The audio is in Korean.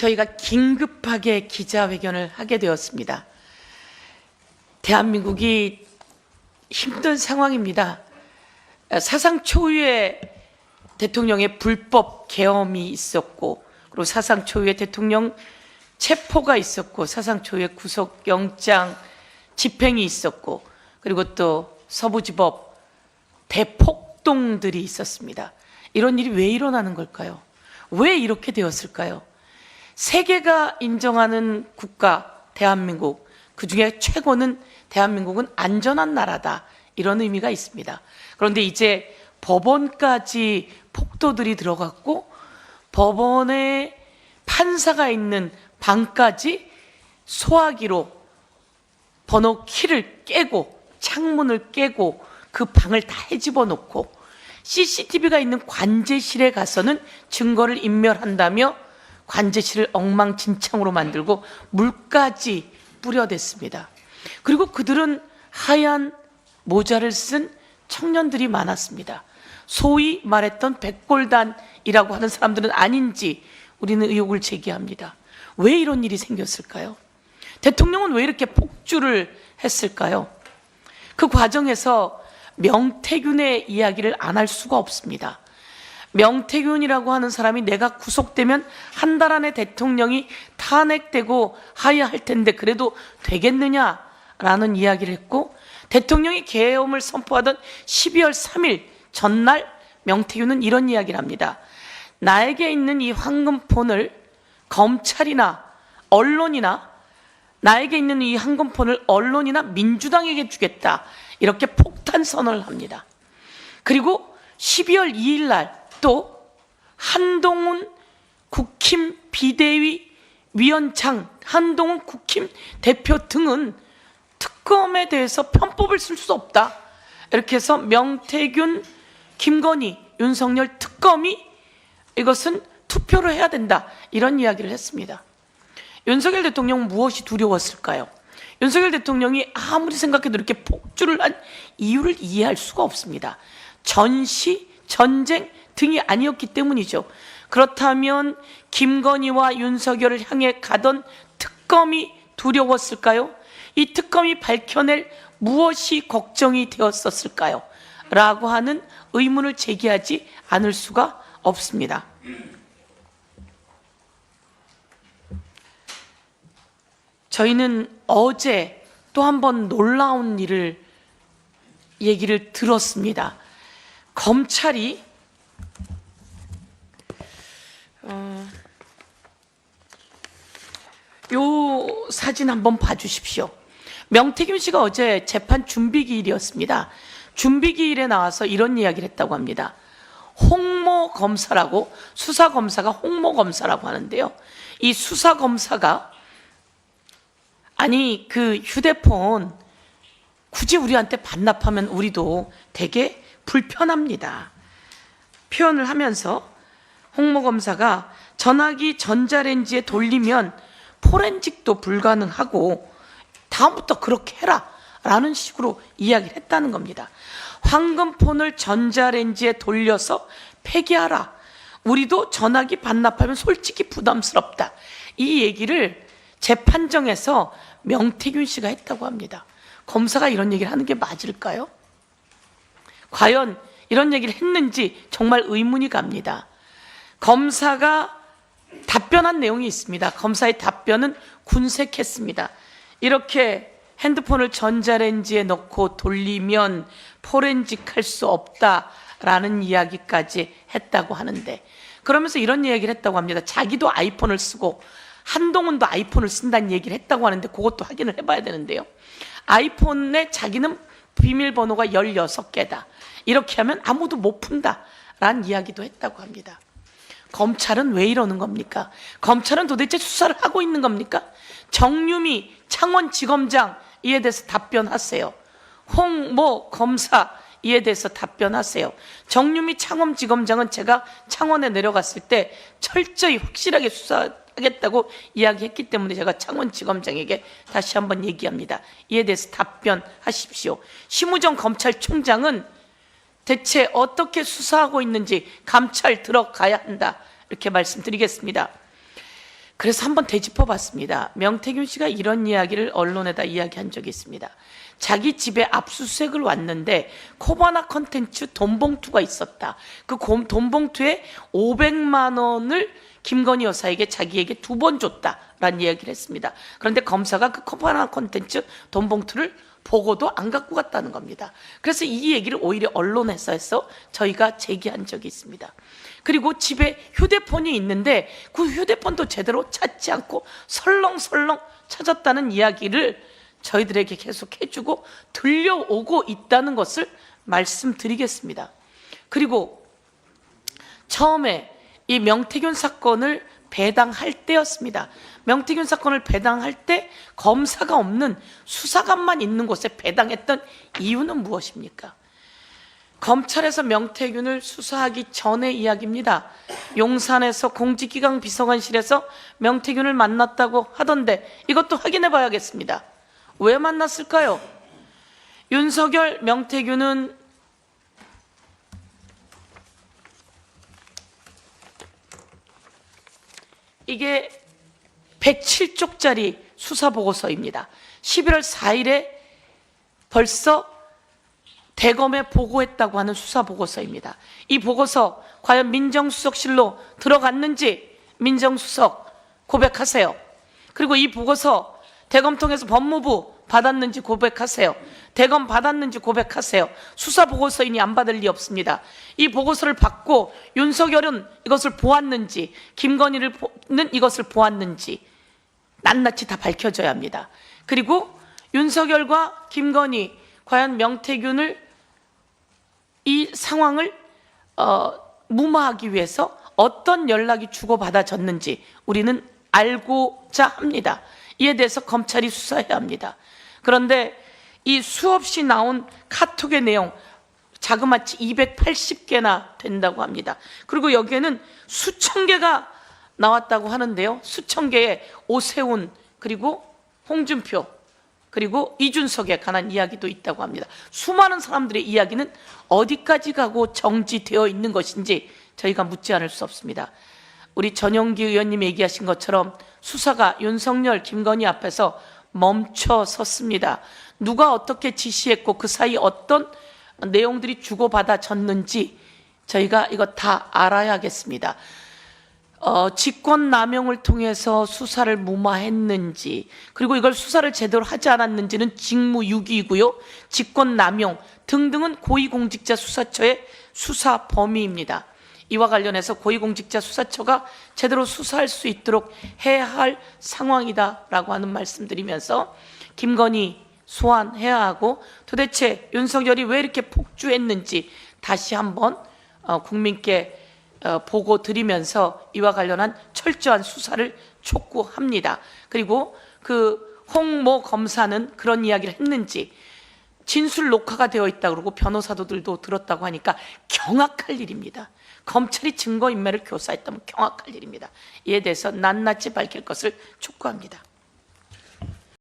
저희가 긴급하게 기자회견을 하게 되었습니다. 대한민국이 힘든 상황입니다. 사상 초유의 대통령의 불법 계엄이 있었고, 그리고 사상 초유의 대통령 체포가 있었고, 사상 초유의 구속영장 집행이 있었고, 그리고 또 서부지법 대폭동들이 있었습니다. 이런 일이 왜 일어나는 걸까요? 왜 이렇게 되었을까요? 세계가 인정하는 국가 대한민국, 그중에 최고는 대한민국은 안전한 나라다, 이런 의미가 있습니다. 그런데 이제 법원까지 폭도들이 들어갔고, 법원에 판사가 있는 방까지 소화기로 번호 키를 깨고 창문을 깨고 그 방을 다 헤집어 놓고 CCTV가 있는 관제실에 가서는 증거를 인멸한다며 관제실을 엉망진창으로 만들고 물까지 뿌려댔습니다. 그리고 그들은 하얀 모자를 쓴 청년들이 많았습니다. 소위 말했던 백골단이라고 하는 사람들은 아닌지 우리는 의혹을 제기합니다. 왜 이런 일이 생겼을까요? 대통령은 왜 이렇게 폭주를 했을까요? 그 과정에서 명태균의 이야기를 안 할 수가 없습니다. 명태균이라고 하는 사람이 내가 구속되면 한 달 안에 대통령이 탄핵되고 하야할 텐데 그래도 되겠느냐라는 이야기를 했고, 대통령이 계엄을 선포하던 12월 3일 전날 명태균은 이런 이야기를 합니다. 나에게 있는 이 황금폰을 검찰이나 언론이나 나에게 있는 이 황금폰을 언론이나 민주당에게 주겠다, 이렇게 폭탄 선언을 합니다. 그리고 12월 2일 날 또 한동훈 국힘 비대위 위원장, 한동훈 국힘 대표 등은 특검에 대해서 편법을 쓸 수 없다, 이렇게 해서 명태균, 김건희, 윤석열 특검이 이것은 투표를 해야 된다, 이런 이야기를 했습니다. 윤석열 대통령은 무엇이 두려웠을까요? 윤석열 대통령이 아무리 생각해도 이렇게 폭주를 한 이유를 이해할 수가 없습니다. 전시, 전쟁 등이 아니었기 때문이죠. 그렇다면 김건희와 윤석열을 향해 가던 특검이 두려웠을까요? 이 특검이 밝혀낼 무엇이 걱정이 되었었을까요? 라고 하는 의문을 제기하지 않을 수가 없습니다. 저희는 어제 또 한 번 놀라운 얘기를 들었습니다. 검찰이 요 사진 한번 봐주십시오. 명태균 씨가 어제 재판 준비기일이었습니다. 준비기일에 나와서 이런 이야기를 했다고 합니다. 홍모 검사라고, 수사검사가 홍모 검사라고 하는데요, 이 수사검사가 아니 그 휴대폰 굳이 우리한테 반납하면 우리도 되게 불편합니다, 표현을 하면서 홍모 검사가 전화기 전자레인지에 돌리면 포렌식도 불가능하고 다음부터 그렇게 해라 라는 식으로 이야기를 했다는 겁니다. 황금폰을 전자레인지에 돌려서 폐기하라, 우리도 전화기 반납하면 솔직히 부담스럽다, 이 얘기를 재판정에서 명태균 씨가 했다고 합니다. 검사가 이런 얘기를 하는 게 맞을까요? 과연 이런 얘기를 했는지 정말 의문이 갑니다. 검사가 답변한 내용이 있습니다. 검사의 답변은 군색했습니다. 이렇게 핸드폰을 전자레인지에 넣고 돌리면 포렌식 할 수 없다라는 이야기까지 했다고 하는데, 그러면서 이런 얘기를 했다고 합니다. 자기도 아이폰을 쓰고 한동훈도 아이폰을 쓴다는 얘기를 했다고 하는데 그것도 확인을 해봐야 되는데요, 아이폰에 자기는 비밀번호가 16개다, 이렇게 하면 아무도 못 푼다라는 이야기도 했다고 합니다. 검찰은 왜 이러는 겁니까? 검찰은 도대체 수사를 하고 있는 겁니까? 정유미 창원지검장, 이에 대해서 답변하세요. 홍모 검사, 이에 대해서 답변하세요. 정유미 창원지검장은 제가 창원에 내려갔을 때 철저히 확실하게 수사하겠다고 이야기했기 때문에 제가 창원지검장에게 다시 한번 얘기합니다. 이에 대해서 답변하십시오. 심우정 검찰총장은 대체 어떻게 수사하고 있는지 감찰 들어가야 한다, 이렇게 말씀드리겠습니다. 그래서 한번 되짚어 봤습니다. 명태균 씨가 이런 이야기를 언론에다 이야기한 적이 있습니다. 자기 집에 압수수색을 왔는데 코바나 컨텐츠 돈봉투가 있었다. 그 돈봉투에 500만 원을 김건희 여사에게 자기에게 2번 줬다라는 이야기를 했습니다. 그런데 검사가 그 코바나 컨텐츠 돈봉투를 보고도 안 갖고 갔다는 겁니다. 그래서 이 얘기를 오히려 언론에서 해서 저희가 제기한 적이 있습니다. 그리고 집에 휴대폰이 있는데 그 휴대폰도 제대로 찾지 않고 설렁설렁 찾았다는 이야기를 저희들에게 계속 해주고 들려오고 있다는 것을 말씀드리겠습니다. 그리고 처음에 이 명태균 사건을 배당할 때였습니다. 명태균 사건을 배당할 때 검사가 없는 수사관만 있는 곳에 배당했던 이유는 무엇입니까? 검찰에서 명태균을 수사하기 전의 이야기입니다. 용산에서 공직기강 비서관실에서 명태균을 만났다고 하던데 이것도 확인해 봐야겠습니다. 왜 만났을까요? 윤석열, 명태균은 이게 107쪽짜리 수사보고서입니다. 11월 4일에 벌써 대검에 보고했다고 하는 수사보고서입니다. 이 보고서 과연 민정수석실로 들어갔는지 민정수석 고백하세요. 그리고 이 보고서 대검 통해서 법무부 받았는지 고백하세요. 대검 받았는지 고백하세요. 수사보고서이니 안 받을 리 없습니다. 이 보고서를 받고 윤석열은 이것을 보았는지 김건희는 이것을 보았는지 낱낱이 다 밝혀져야 합니다. 그리고 윤석열과 김건희 과연 명태균을 이 상황을 무마하기 위해서 어떤 연락이 주고받아졌는지 우리는 알고자 합니다. 이에 대해서 검찰이 수사해야 합니다. 그런데 이 수없이 나온 카톡의 내용 자그마치 280개나 된다고 합니다. 그리고 여기에는 수천 개가 나왔다고 하는데요. 수천 개의 오세훈 그리고 홍준표 그리고 이준석에 관한 이야기도 있다고 합니다. 수많은 사람들의 이야기는 어디까지 가고 정지되어 있는 것인지 저희가 묻지 않을 수 없습니다. 우리 전용기 의원님 얘기하신 것처럼 수사가 윤석열, 김건희 앞에서 멈춰 섰습니다. 누가 어떻게 지시했고 그 사이 어떤 내용들이 주고받아졌는지 저희가 이거 다 알아야겠습니다. 직권남용을 통해서 수사를 무마했는지 그리고 이걸 수사를 제대로 하지 않았는지는 직무유기이고요. 직권남용 등등은 고위공직자 수사처의 수사 범위입니다. 이와 관련해서 고위공직자 수사처가 제대로 수사할 수 있도록 해야 할 상황이다라고 하는 말씀드리면서 김건희 소환해야 하고 도대체 윤석열이 왜 이렇게 폭주했는지 다시 한번 국민께 보고 드리면서 이와 관련한 철저한 수사를 촉구합니다. 그리고 그 홍모 검사는 그런 이야기를 했는지 진술 녹화가 되어 있다고 그러고 변호사들도 들었다고 하니까 경악할 일입니다. 검찰이 증거인멸을 교사했다면 경악할 일입니다. 이에 대해서 낱낱이 밝힐 것을 촉구합니다.